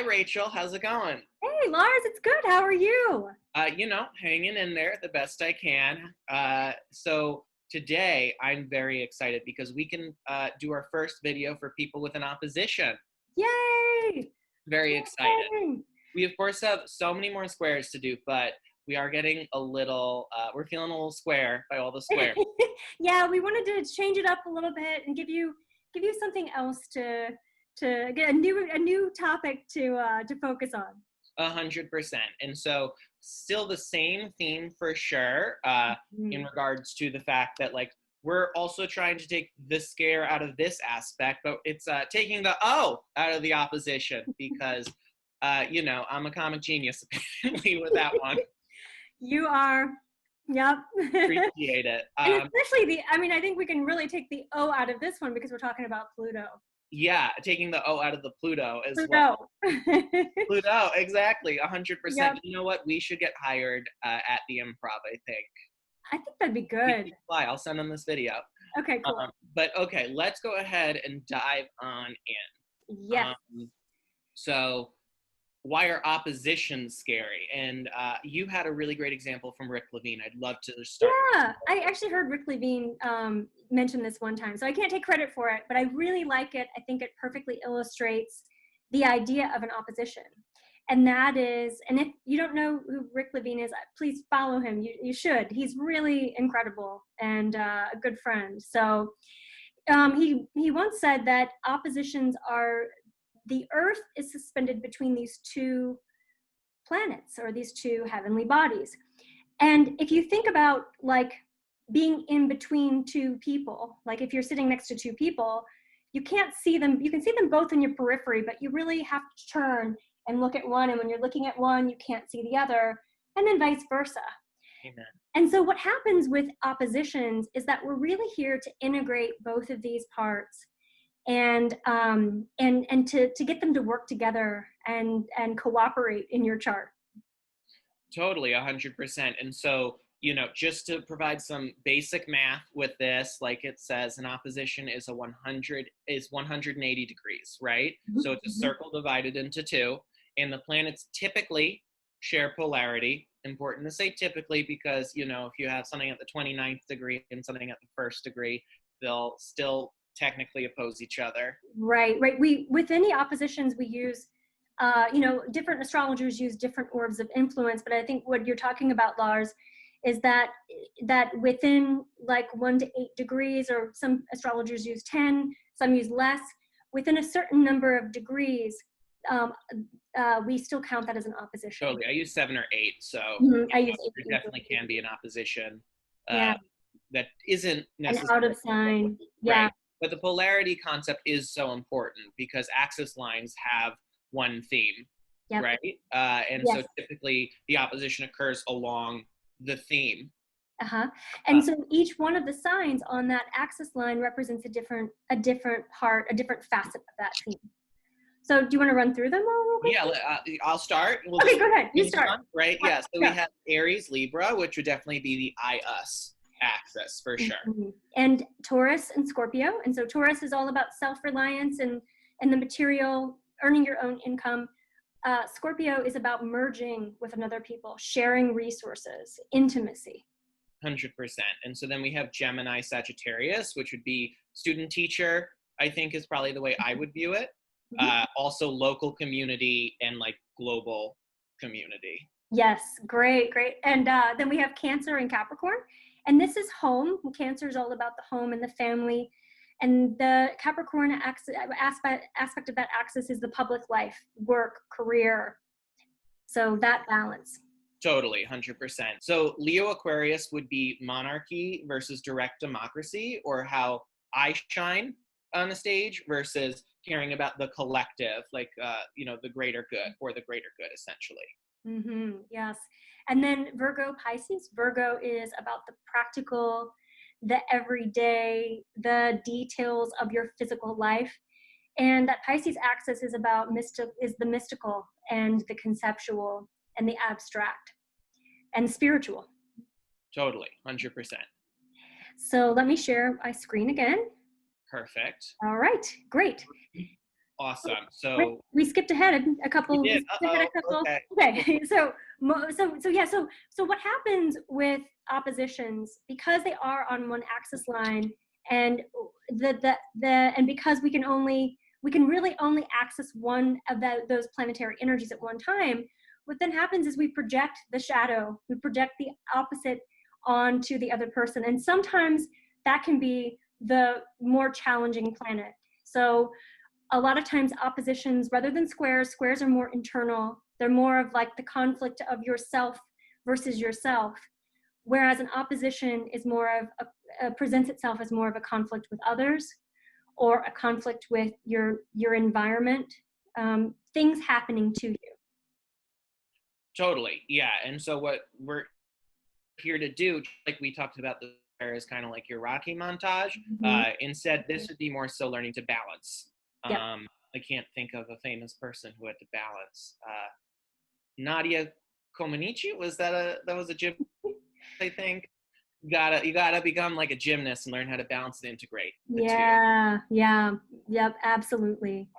Rachel. How's it going? Hey, Lars, it's good. How are you? Hanging in there the best I can. So today I'm very excited because we can do our first video for people with an opposition. Yay! Very excited. Yay! We, of course, have so many more squares to do, but we are getting we're feeling a little square by all the squares. Yeah, we wanted to change it up a little bit and give you something else to get a new topic to focus on. 100%. And so still the same theme for sure, in regards to the fact that we're also trying to take the scare out of this aspect, but it's taking the O out of the opposition because, I'm a comic genius apparently with that one. You are. Yep. Appreciate it. And especially I think we can really take the O out of this one because we're talking about Pluto. Yeah, taking the O out of the Pluto as Pluto. well. Pluto, exactly, 100%. Yep. You know what? We should get hired at the Improv, I think. I think that'd be good. I'll send them this video. Okay, cool. But okay, let's go ahead and dive on in. Yes. So why are oppositions scary? And you had a really great example from Rick Levine. I'd love to start. Yeah, I actually heard Rick Levine mention this one time, so I can't take credit for it, but I really like it. I think it perfectly illustrates the idea of an opposition. And that is, and if you don't know who Rick Levine is, please follow him. You should. He's really incredible and a good friend. So he once said that oppositions are, the Earth is suspended between these two planets or these two heavenly bodies. And if you think about being in between two people, like if you're sitting next to two people, you can't see them. You can see them both in your periphery, but you really have to turn and look at one. And when you're looking at one, you can't see the other, and then vice versa. Amen. And so what happens with oppositions is that we're really here to integrate both of these parts and to get them to work together and cooperate in your chart. Totally, 100%. And so, just to provide some basic math with this, like it says, an opposition is 180 degrees, right? Mm-hmm. So it's a circle divided into two, and the planets typically share polarity. Important to say typically because, if you have something at the 29th degree and something at the first degree, they'll still technically oppose each other. Right. With any oppositions, we use, different astrologers use different orbs of influence, but I think what you're talking about, Lars, is that within 1 to 8 degrees, or some astrologers use 10, some use less, within a certain number of degrees, we still count that as an opposition. Totally. I use 7 or 8, so I use 8. There definitely can be an opposition that isn't necessarily an out of sign. Yeah. Right. But the polarity concept is so important because axis lines have one theme, right? So typically the opposition occurs along the theme. And so each one of the signs on that axis line represents a different part, a different facet of that theme. So do you want to run through them all real quick? Yeah, I'll start. Okay, go ahead. You start. Right? Yeah. So we have Aries, Libra, which would definitely be the I-us axis for sure. And Taurus and Scorpio. And so Taurus is all about self-reliance and the material, earning your own income. Scorpio is about merging with another people, sharing resources, intimacy. 100%. And so then we have Gemini, Sagittarius, which would be student teacher, I think is probably the way I would view it. Also local community and global community. Yes, great. And then we have Cancer and Capricorn. And this is home. Cancer is all about the home and the family. And the Capricorn aspect of that axis is the public life, work, career. So that balance. Totally, 100%. So Leo Aquarius would be monarchy versus direct democracy, or how I shine on the stage versus caring about the collective, the greater good, or the greater good, essentially. Yes. And then Virgo, Pisces. Virgo is about the practical, the everyday, the details of your physical life. And that Pisces axis is about the mystical and the conceptual and the abstract and spiritual. Totally, 100%. So let me share my screen again. Perfect. All right, great. Awesome. Wait, So we skipped ahead a we couple. We did. skipped ahead Uh-oh. a couple. Okay. Okay, so what happens with oppositions, because they are on one axis line, and and because we can really only access one of those planetary energies at one time. What then happens is we project the shadow, we project the opposite onto the other person, and sometimes that can be the more challenging planet. So a lot of times oppositions, rather than squares are more internal. They're more of like the conflict of yourself versus yourself, whereas an opposition is more of presents itself as more of a conflict with others, or a conflict with your environment, things happening to you. Totally. Yeah. And so what we're here to do, like we talked about, the is kind of like your Rocky montage. Mm-hmm. Instead, this would be more so learning to balance. Yep. I can't think of a famous person who had to balance. Nadia Comaneci, that was a gym, I think. You gotta become like a gymnast and learn how to balance and integrate the two. Yep, absolutely.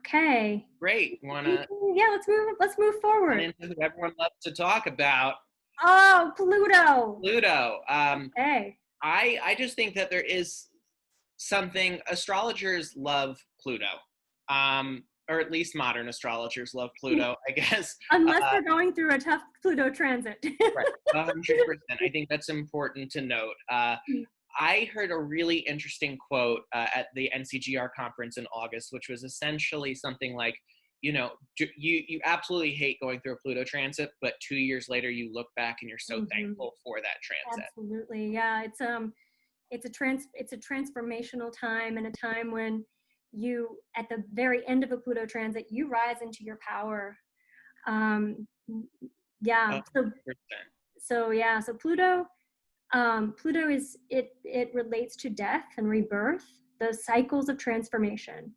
Okay. Great. Wanna Yeah, let's move run forward. into who everyone loves to talk about, Oh, Pluto. Pluto. Okay. I just think that there is something, astrologers love Pluto, or at least modern astrologers love Pluto, I guess. Unless they're going through a tough Pluto transit. Right, 100%. I think that's important to note. I heard a really interesting quote at the NCGR conference in August, which was essentially something like, you absolutely hate going through a Pluto transit, but 2 years later you look back and you're so thankful for that transit. Absolutely. Yeah, it's a transformational time, and a time when you, at the very end of a Pluto transit, you rise into your power. Um, yeah. So Pluto, Pluto it relates to death and rebirth, those cycles of transformation.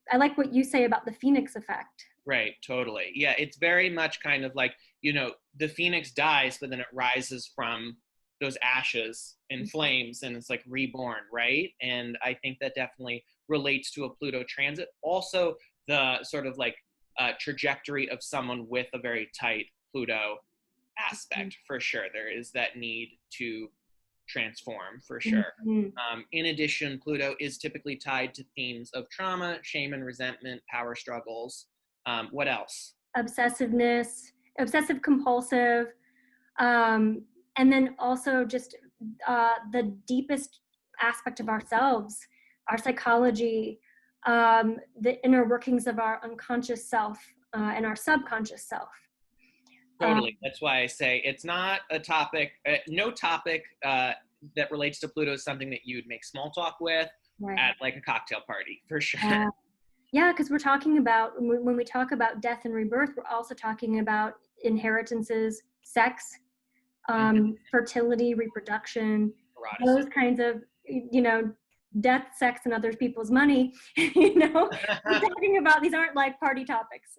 I like what you say about the phoenix effect. Right, totally. Yeah, it's very much kind of like, the phoenix dies, but then it rises from those ashes and flames and it's like reborn, right? And I think that definitely relates to a Pluto transit. Also, the sort of like trajectory of someone with a very tight Pluto aspect, for sure. There is that need to transform, for sure. Mm-hmm. In addition, Pluto is typically tied to themes of trauma, shame and resentment, power struggles. What else? Obsessiveness, obsessive compulsive, and then also just the deepest aspect of ourselves, our psychology, the inner workings of our unconscious self, and our subconscious self. Totally. That's why I say it's not a topic, no topic that relates to Pluto is something that you'd make small talk with Right. at like a cocktail party, for sure. Yeah, because we're talking about, when we talk about death and rebirth, we're also talking about inheritances, sex, fertility, reproduction, those kinds of, death, sex, and other people's money. We're talking about, these aren't like party topics.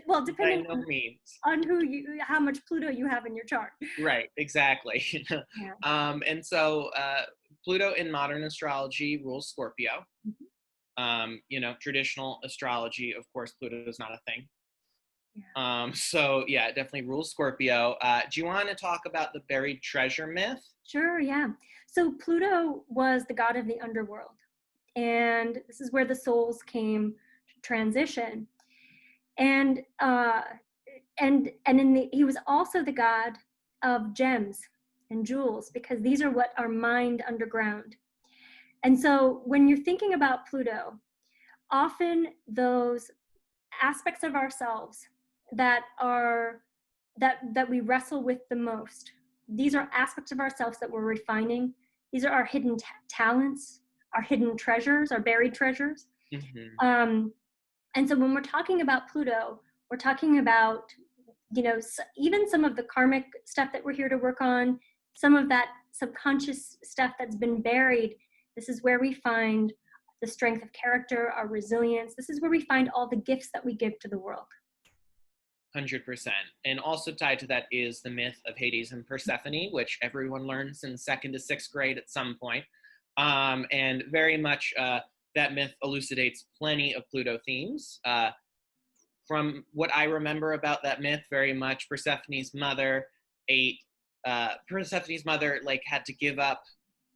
Well, depending on how much Pluto you have in your chart. Right, exactly. And so Pluto in modern astrology rules Scorpio. Traditional astrology, of course, Pluto is not a thing. So yeah, it definitely rules Scorpio. Do you want to talk about the buried treasure myth? Sure, yeah. So Pluto was the god of the underworld, and this is where the souls came to transition. And he was also the god of gems and jewels, because these are what are mined underground. And so when you're thinking about Pluto, often those aspects of ourselves that we wrestle with the most, these are aspects of ourselves that we're refining. These are our hidden talents, our hidden treasures, our buried treasures. And so when we're talking about Pluto, we're talking about, even some of the karmic stuff that we're here to work on, some of that subconscious stuff that's been buried. This is where we find the strength of character, our resilience. This is where we find all the gifts that we give to the world. 100%. And also tied to that is the myth of Hades and Persephone, which everyone learns in 2nd to 6th grade at some point. And very much that myth elucidates plenty of Pluto themes. From what I remember about that myth, very much Persephone's mother ate. Persephone's mother like had to give up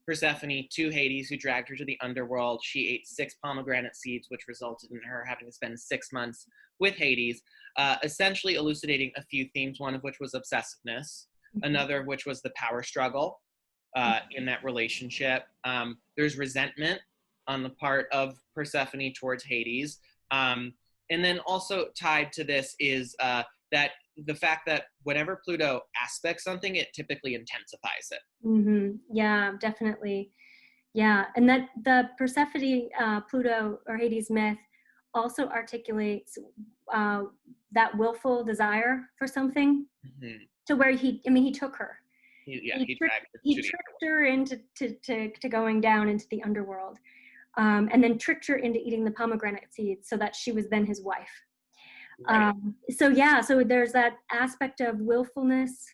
Persephone to Hades, who dragged her to the underworld. She ate 6 pomegranate seeds, which resulted in her having to spend 6 months with Hades, essentially elucidating a few themes, one of which was obsessiveness, another of which was the power struggle in that relationship. There's resentment on the part of Persephone towards Hades. And then also tied to this is that the fact that whenever Pluto aspects something, it typically intensifies it. Yeah, definitely. Yeah, and that the Persephone, Pluto, or Hades myth also articulates that willful desire for something, to where he took her. He dragged her He to the tricked her into to going down into the underworld, and then tricked her into eating the pomegranate seeds, so that she was then his wife. right. So there's that aspect of willfulness,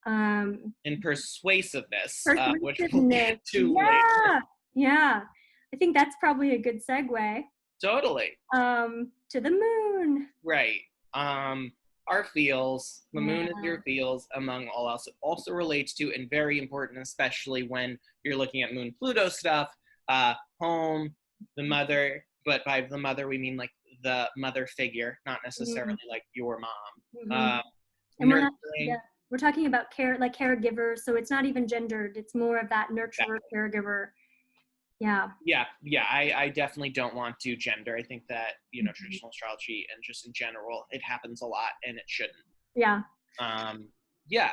And persuasiveness, which we'll persuasiveness. get to later. Yeah. I think that's probably a good segue. Totally. To the moon. Right. Our feels, the moon is your feels, among all else. It also relates to, and very important, especially when you're looking at Moon Pluto stuff, home, the mother, but by the mother we mean like the mother figure, not necessarily like your mom. And Nurturing. we're talking about care, like caregivers, so it's not even gendered. It's more of that nurturer, caregiver. Yeah. I definitely don't want to gender. I think that, traditional astrology and just in general, it happens a lot and it shouldn't. Yeah.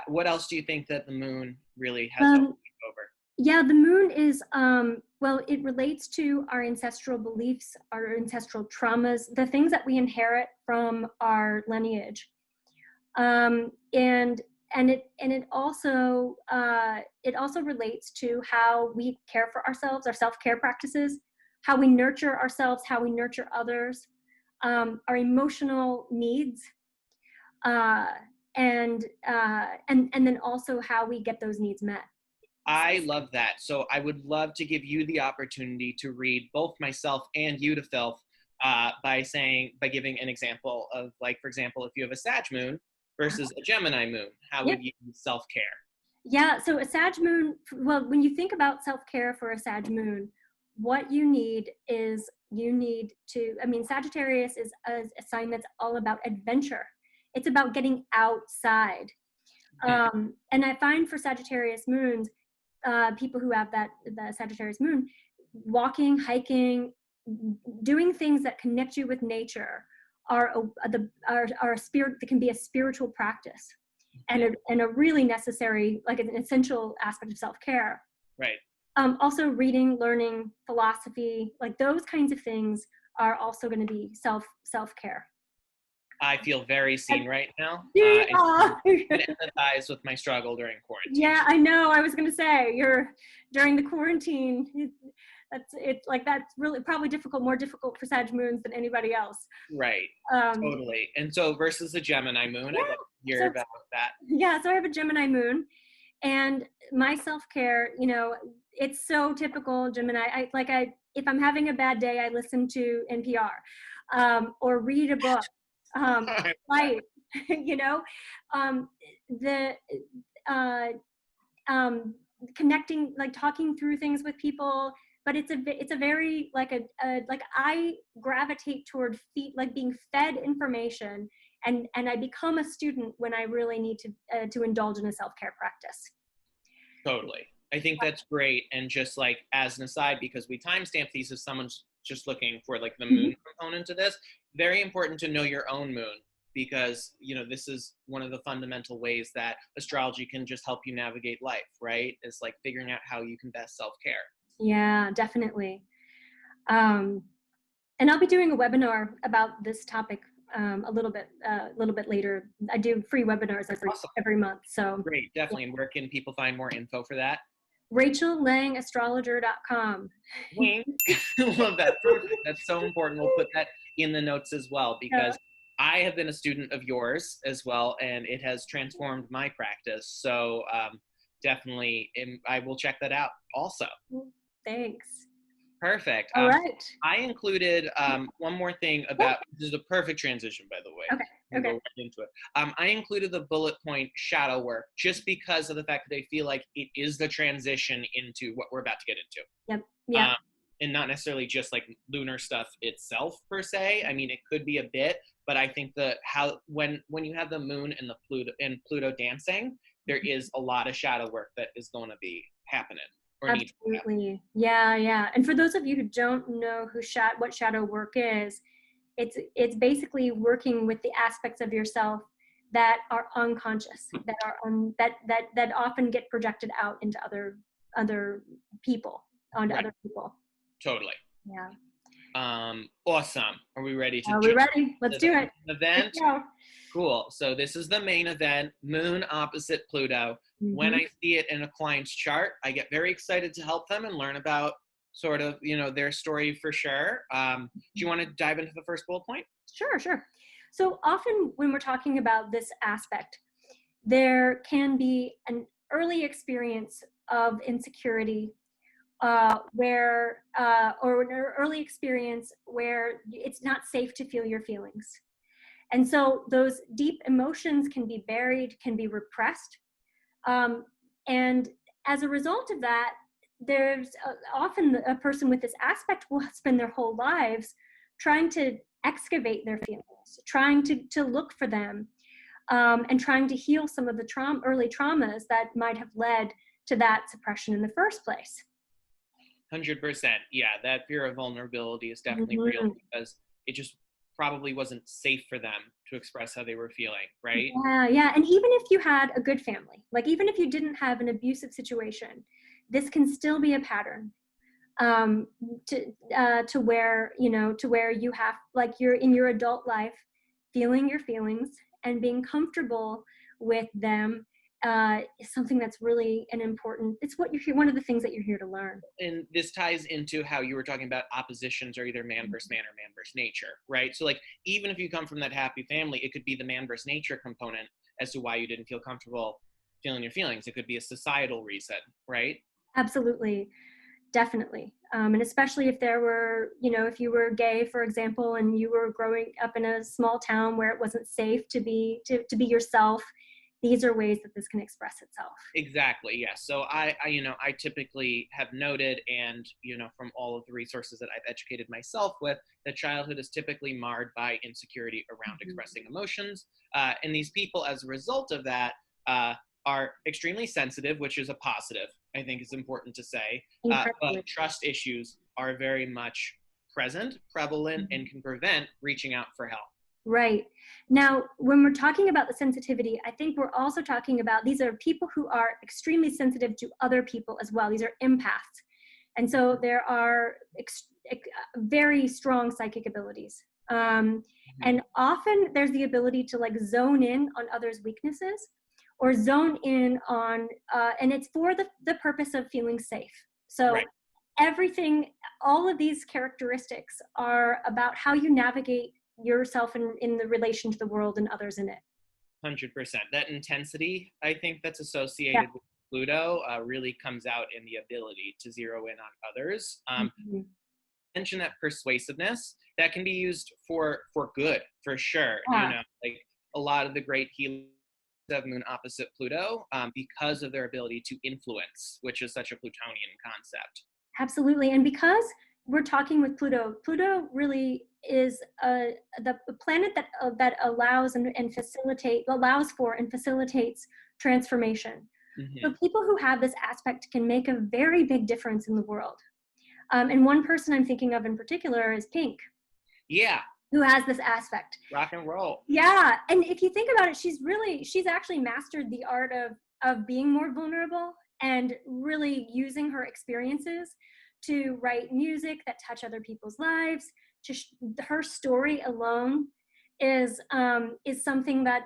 What else do you think that the moon really has over? Yeah, the moon is, well, it relates to our ancestral beliefs, our ancestral traumas, the things that we inherit from our lineage. And it also relates to how we care for ourselves, our self-care practices, how we nurture ourselves, how we nurture others, our emotional needs, and then also how we get those needs met. I love that. So I would love to give you the opportunity to read both myself and you to Filth by giving an example of, like, for example, if you have a Sag moon versus a Gemini moon, how would you self-care? Yeah, so a Sag moon, well, when you think about self-care for a Sag moon, what you need to, Sagittarius is a sign that's all about adventure. It's about getting outside. And I find for Sagittarius moons, people who have the Sagittarius moon, walking, hiking, doing things that connect you with nature are a spirit that can be a spiritual practice, and a really necessary, like an essential aspect of self-care. Right. Also reading, learning, philosophy, like those kinds of things are also going to be self-care. I feel very seen right now. I can empathize with my struggle during quarantine. Yeah, I know. I was going to say, during the quarantine, that's really probably more difficult for Sag moons than anybody else. Right. Totally. And so versus the Gemini moon, I'd love to hear about that. Yeah, so I have a Gemini moon, and my self-care, it's so typical Gemini. If I'm having a bad day, I listen to NPR, or read a book. Right. Connecting, like talking through things with people, but it's a very I gravitate toward being fed information, and I become a student when I really need to indulge in a self-care practice. Totally. I think that's great. And just like as an aside, because we timestamp these, if someone's just looking for like the moon component to this, very important to know your own moon, because this is one of the fundamental ways that astrology can just help you navigate life, right? Is like figuring out how you can best self-care. Yeah, definitely. And I'll be doing a webinar about this topic a little bit later. I do free webinars every month. So great, definitely. And where can people find more info for that? RachelLangAstrologer.com. Love that. Perfect. That's so important. We'll put that in the notes as well, because I have been a student of yours as well, and it has transformed my practice. So definitely, I will check that out also. Thanks. Perfect. All right. I included one more thing Cool. about, this is a perfect transition, by the way. Okay. We can go Okay. right into it. I included the bullet point shadow work just because of the fact that I feel like it is the transition into what we're about to get into. Yep. Yep. And not necessarily just like lunar stuff itself per se. I mean, it could be a bit, but I think that when you have the moon and the Pluto dancing, there is a lot of shadow work that is going to be happening. Absolutely. Yeah, yeah. And for those of you who don't know what shadow work is, it's basically working with the aspects of yourself that are unconscious, that are that often get projected out into other people, onto Right. other people. Totally. Yeah. Awesome. Are we ready to Are we ready? Let's do it. Event? Cool. So this is the main event, Moon opposite Pluto. Mm-hmm. When I see it in a client's chart, I get very excited to help them and learn about sort of, their story for sure. Do you want to dive into the first bullet point? Sure, sure. So often when we're talking about this aspect, there can be an early experience of insecurity or an early experience where it's not safe to feel your feelings. And so those deep emotions can be buried, can be repressed. And as a result of that, there's often a person with this aspect will spend their whole lives trying to excavate their feelings, trying to look for them, and trying to heal some of the early traumas that might have led to that suppression in the first place. 100%. Yeah, that fear of vulnerability is definitely real because it just probably wasn't safe for them to express how they were feeling, right? Yeah, yeah. And even if you had a good family, like even if you didn't have an abusive situation, this can still be a pattern to where you have, like, you're in your adult life feeling your feelings and being comfortable with them is something that's really it's what you're here, one of the things that you're here to learn. And this ties into how you were talking about oppositions are either man versus man or man versus nature, right? So like, even if you come from that happy family, it could be the man versus nature component as to why you didn't feel comfortable feeling your feelings. It could be a societal reason, right? Absolutely. Definitely. And especially if there were, if you were gay, for example, and you were growing up in a small town where it wasn't safe to be yourself, these are ways that this can express itself. Exactly. Yes. So I typically have noted, and from all of the resources that I've educated myself with, that childhood is typically marred by insecurity around expressing emotions, and these people, as a result of that, are extremely sensitive, which is a positive, I think is important to say. But trust issues are very much present, prevalent, and can prevent reaching out for help. Right. Now, when we're talking about the sensitivity, I think we're also talking about, these are people who are extremely sensitive to other people as well. These are empaths. And so there are very strong psychic abilities. And often there's the ability to like zone in on others' weaknesses or zone in on, and it's for the purpose of feeling safe. So all of these characteristics are about how you navigate yourself in the relation to the world and others in it. 100%. That intensity, I think, that's associated with Pluto really comes out in the ability to zero in on others. Mention that persuasiveness that can be used for good, for sure. Like a lot of the great healers of Moon opposite Pluto because of their ability to influence, which is such a Plutonian concept. Absolutely. And because we're talking with Pluto really is the planet that allows for and facilitates transformation. So people who have this aspect can make a very big difference in the world. And one person I'm thinking of in particular is Pink. Yeah. Who has this aspect. Rock and roll. Yeah. And if you think about it, she's actually mastered the art of being more vulnerable and really using her experiences to write music that touch other people's lives. Her story alone is something that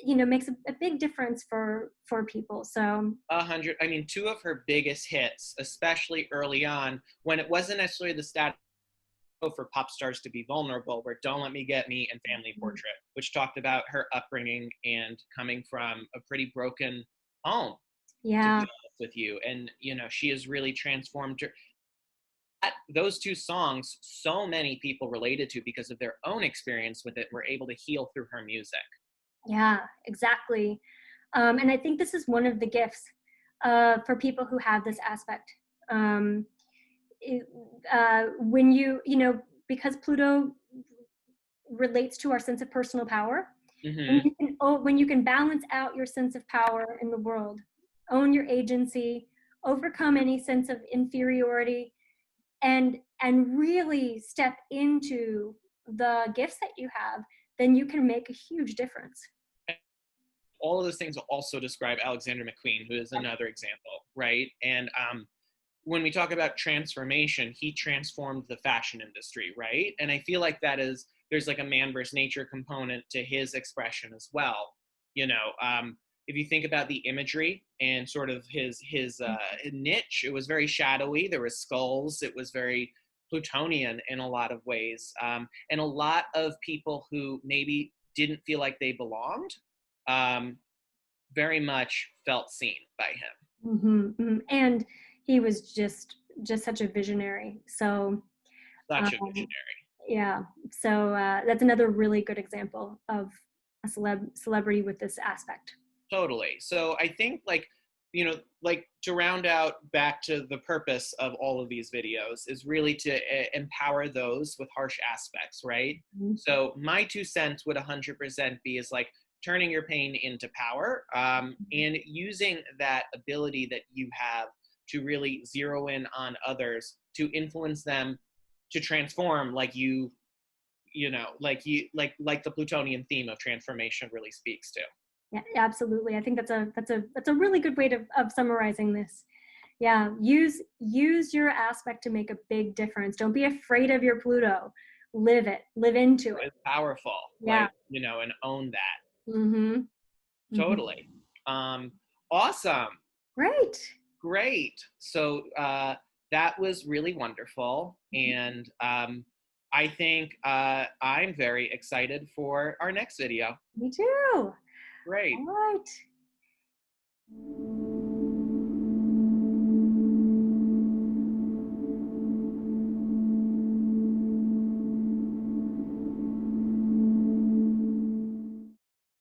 makes a big difference for people. So 100. I mean, two of her biggest hits, especially early on, when it wasn't necessarily the status for pop stars to be vulnerable, were "Don't Let Me Get Me" and "Family Portrait," which talked about her upbringing and coming from a pretty broken home. Yeah. with you. And, you know, she has really transformed her. Those two songs, so many people related to because of their own experience with it, were able to heal through her music. Yeah, exactly. And I think this is one of the gifts for people who have this aspect. Um, when you know, because Pluto relates to our sense of personal power, Mm-hmm. when you can balance out your sense of power in the world, own your agency, overcome any sense of inferiority, and really step into the gifts that you have, then you can make a huge difference. All of those things will also describe Alexander McQueen, who is another example, right? And when we talk about transformation, he transformed the fashion industry, right? And I feel like there's like a man versus nature component to his expression as well. You know, if you think about the imagery and sort of his niche, it was very shadowy. There was skulls. It was very Plutonian in a lot of ways, and a lot of people who maybe didn't feel like they belonged, um, very much felt seen by him. And he was just such a visionary. So Such a um, visionary. yeah, so that's another really good example of a celebrity with this aspect. Totally. So I think, like, you know, like, to round out back to the purpose of all of these videos is really to empower those with harsh aspects, right? Mhm. So my 2 cents would 100% be is like turning your pain into power, and using that ability that you have to really zero in on others to influence them to transform, like you know, like the Plutonian theme of transformation really speaks to. Yeah, absolutely. I think that's a really good way of summarizing this. Yeah, use your aspect to make a big difference. Don't be afraid of your Pluto. Live it. Live into it. It's powerful, Yeah. like, you know, and own that. Mhm. Mhm. Totally. Um, awesome. Great. Great. So that was really wonderful. And I think I'm very excited for our next video. Me too. Great. All right.